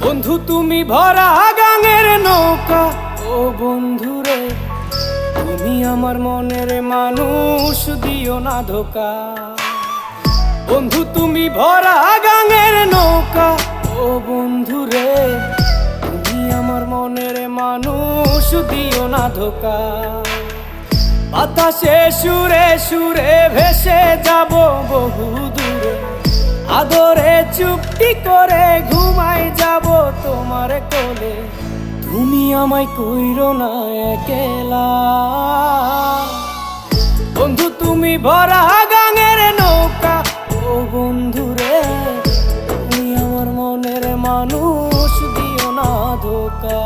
বন্ধু তুমি ভরা গাঙের নৌকা, ও বন্ধুরে তুমি আমার মনের মানুষ, দিও না ধোকা। বন্ধু তুমি ভরা গাঙের নৌকা, ও বন্ধুরে তুমি আমার মনের মানুষ, দিও না ধোকা। বাতাসে সুরে সুরে ভেসে যাব বহু দূরে, আদরে চুপটি করে ঘুমাই যাব তোমার কোলে। তুমি আমায় কইরো না একলা, বন্ধু তুমি ভরা গাঙের নৌকা, ও বন্ধুরে তুমি আমার মনের মানুষ, দিও না ধোকা।